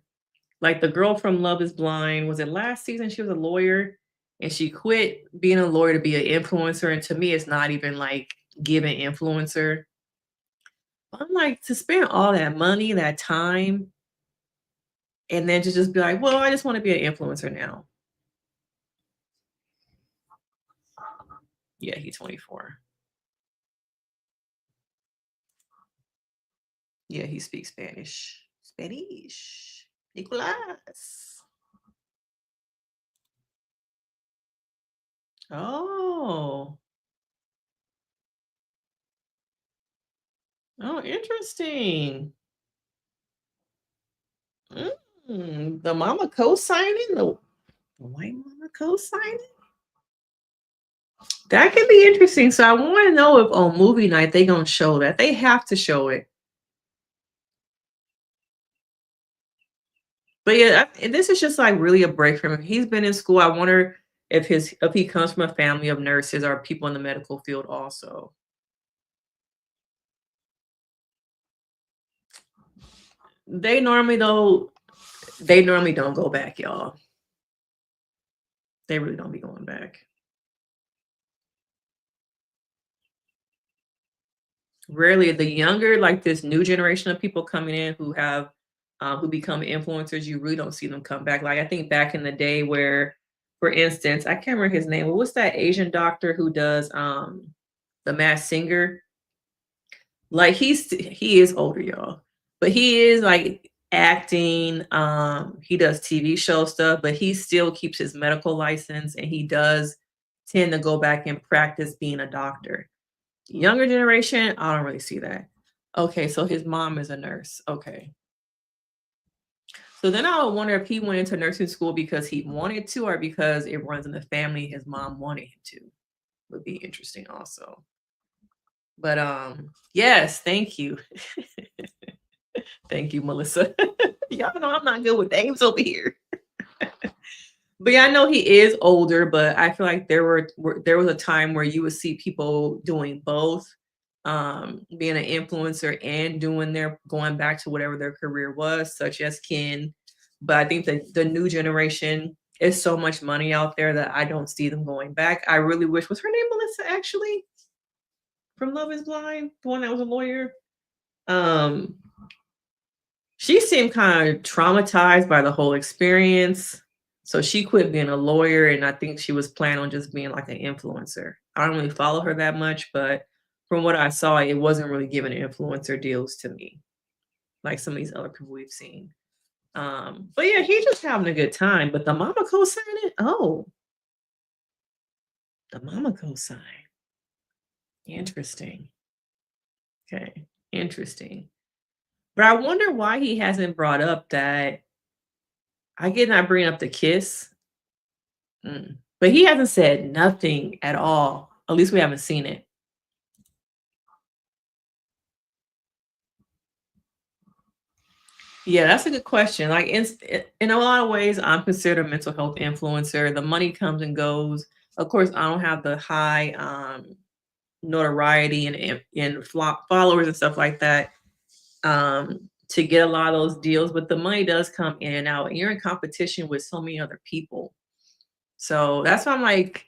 Speaker 1: Like the girl from Love is Blind, was it last season? She was a lawyer and she quit being a lawyer to be an influencer. And to me, it's not even like giving influencer. I'm like, to spend all that money, that time, and then to just be like, well, I just want to be an influencer now. Yeah, he's 24. Yeah, he speaks Spanish. Spanish. Nicolas. Oh. Oh, interesting. The mama co-signing? The white mama co-signing? That could be interesting. So I want to know if on movie night they gonna show that. They have to show it. But yeah, this is just like really a break from him. He's been in school. I wonder if he comes from a family of nurses or people in the medical field also. They normally don't go back, y'all. They really don't be going back. Rarely. The younger, like this new generation of people coming in who have who become influencers, you really don't see them come back. Like I think back in the day where, for instance, I can't remember his name. What's that Asian doctor who does The Masked Singer? Like he is older, y'all, but he is like acting. He does TV show stuff, but he still keeps his medical license, and he does tend to go back and practice being a doctor. Younger generation, I don't really see that. Okay, so his mom is a nurse. Okay. So then I would wonder if he went into nursing school because he wanted to or because it runs in the family his mom wanted him to. Would be interesting also. But yes, thank you. Thank you, Melissa. Y'all know I'm not good with names over here. But yeah, I know he is older, but I feel like there was a time where you would see people doing both, being an influencer and going back to whatever their career was, such as Ken. But I think that the new generation, it's so much money out there that I don't see them going back. I really wish, was her name Melissa actually from Love is Blind? The one that was a lawyer? Um, she seemed kind of traumatized by the whole experience. So she quit being a lawyer, and I think she was planning on just being like an influencer. I don't really follow her that much, but from what I saw, it wasn't really giving influencer deals to me, like some of these other people we've seen. But yeah, he's just having a good time. But the mama co-signed it? Oh, the mama co-signed. Interesting. Okay, interesting. But I wonder why he hasn't brought up that. I get not bringing up the kiss. But he hasn't said nothing at all. At least we haven't seen it. Yeah, that's a good question. Like in a lot of ways, I'm considered a mental health influencer. The money comes and goes. Of course, I don't have the high notoriety and followers and stuff like that to get a lot of those deals. But the money does come in and out, and you're in competition with so many other people. So that's why I'm like,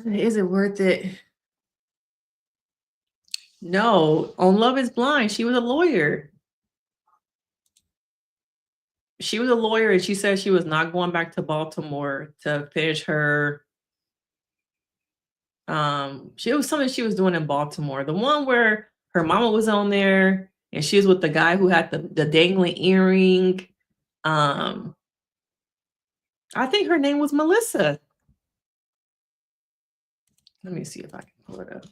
Speaker 1: is it worth it? No, on Love is Blind, she was a lawyer. She was a lawyer, and she said she was not going back to Baltimore to finish her. She was something she was doing in Baltimore. The one where her mama was on there, and she was with the guy who had the dangling earring. I think her name was Melissa. Let me see if I can pull it up.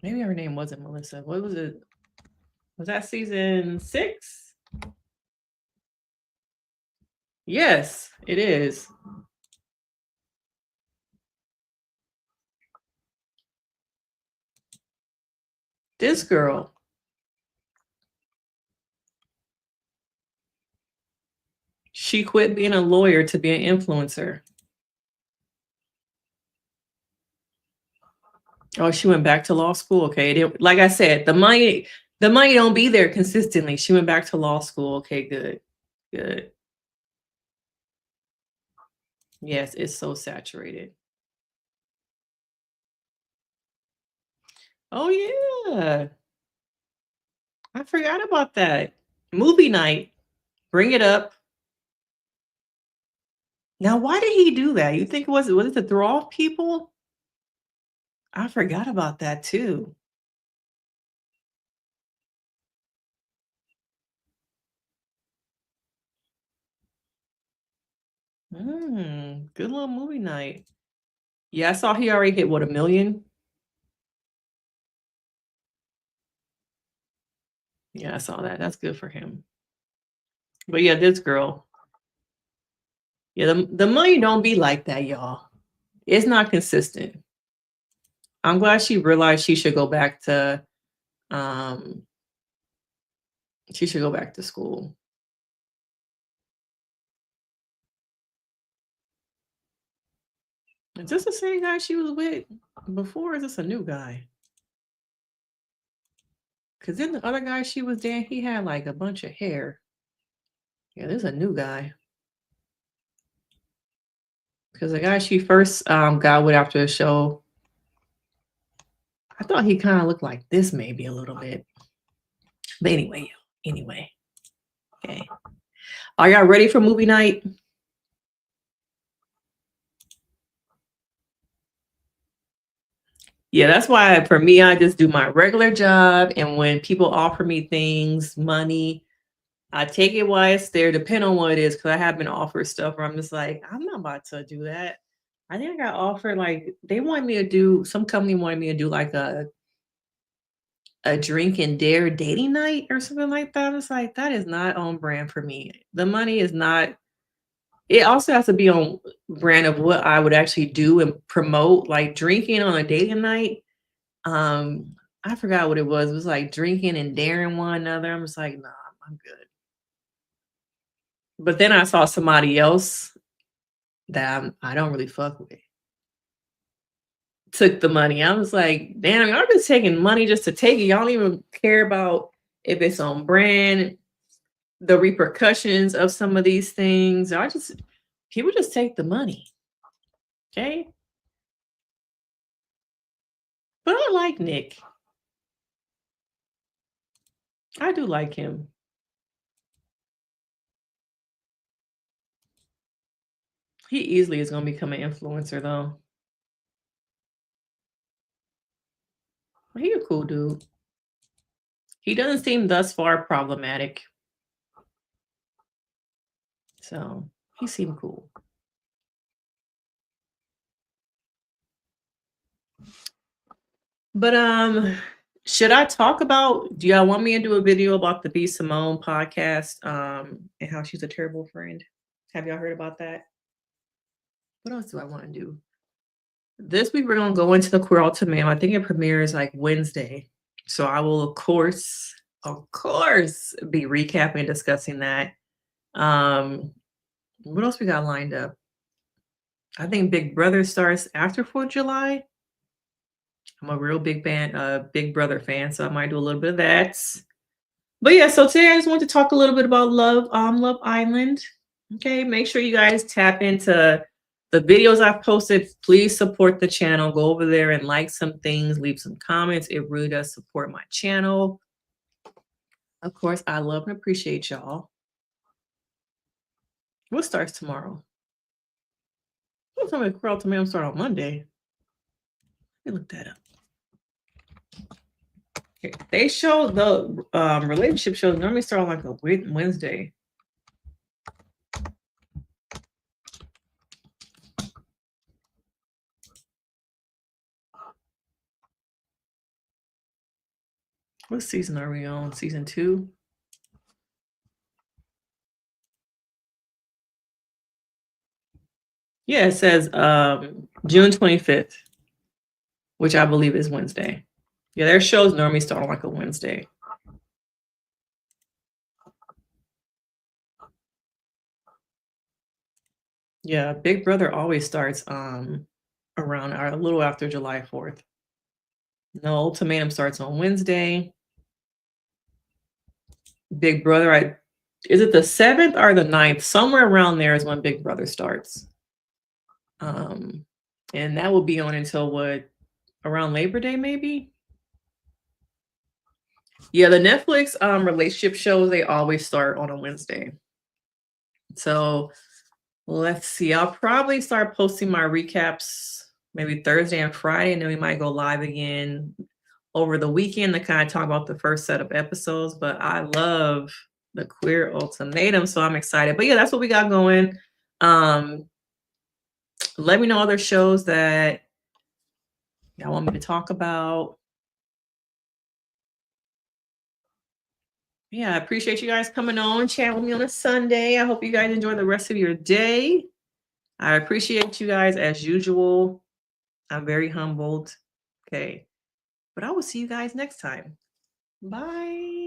Speaker 1: Maybe her name wasn't Melissa. What was it? Was that season 6? Yes, it is. This girl. She quit being a lawyer to be an influencer. Oh, she went back to law school. Okay. Like I said, the money don't be there consistently. She went back to law school. Okay, good. Good. Yes, it's so saturated. Oh yeah. I forgot about that. Movie night. Bring it up. Now, why did he do that? You think was it to throw off people? I forgot about that too. Good little movie night. Yeah, I saw he already hit what, 1 million? Yeah, I saw that. That's good for him. But yeah, this girl. Yeah, the money don't be like that, y'all. It's not consistent. I'm glad she realized she should go back to school. Is this the same guy she was with before? Or is this a new guy? Because then the other guy she was dating, he had like a bunch of hair. Yeah, this is a new guy. Because the guy she first got with after the show, I thought he kind of looked like this maybe a little bit. But anyway. Okay. Are y'all ready for movie night? Yeah, that's why for me, I just do my regular job. And when people offer me things, money, I take it while it's there, depending on what it is, because I have been offered stuff where I'm just like, I'm not about to do that. I think I got offered, like, they wanted me to do, some company wanted me to do like a drink and dare dating night or something like that. I was like, that is not on brand for me. The money is not, it also has to be on brand of what I would actually do and promote, like drinking on a dating night. I forgot what it was. It was like drinking and daring one another. I'm just like, nah, I'm good. But then I saw somebody else that I don't really fuck with. took the money. I was like, damn, y'all just taking money just to take it. Y'all don't even care about if it's on brand, the repercussions of some of these things. People just take the money. Okay. But I like Nick. I do like him. He easily is going to become an influencer, though. He a cool dude. He doesn't seem thus far problematic. So he seemed cool. But should I talk about, do y'all want me to do a video about the B Simone podcast and how she's a terrible friend? Have y'all heard about that? What else do I want to do? This week we're gonna go into the Queer Ultimatum. I think it premieres like Wednesday. So I will of course be recapping and discussing that. What else we got lined up? I think Big Brother starts after 4th of July. I'm a real Big Brother fan, so I might do a little bit of that. But yeah, so today I just want to talk a little bit about Love Island. Okay, make sure you guys tap into the videos I've posted. Please support the channel. Go over there and like some things, leave some comments. It really does support my channel. Of course, I love and appreciate y'all. What starts tomorrow? What time did Queer Ultimatum start on Monday? Let me look that up. Okay. They show the relationship shows normally start on like a Wednesday. What season are we on? Season 2? Yeah, it says June 25th, which I believe is Wednesday. Yeah, their shows normally start on like a Wednesday. Yeah, Big Brother always starts around or a little after July 4th. No, Ultimatum starts on Wednesday. Big Brother, is it the 7th or the 9th? Somewhere around there is when Big Brother starts. And that will be on until what? Around Labor Day, maybe? Yeah, the Netflix relationship shows, they always start on a Wednesday. So let's see. I'll probably start posting my recaps maybe Thursday and Friday, and then we might go live again over the weekend to kind of talk about the first set of episodes. But I love the Queer Ultimatum, so I'm excited. But yeah, that's what we got going. Let me know other shows that y'all want me to talk about. Yeah, I appreciate you guys coming on, chat with me on a Sunday. I hope you guys enjoy the rest of your day. I appreciate you guys as usual. I'm very humbled. Okay. But I will see you guys next time. Bye.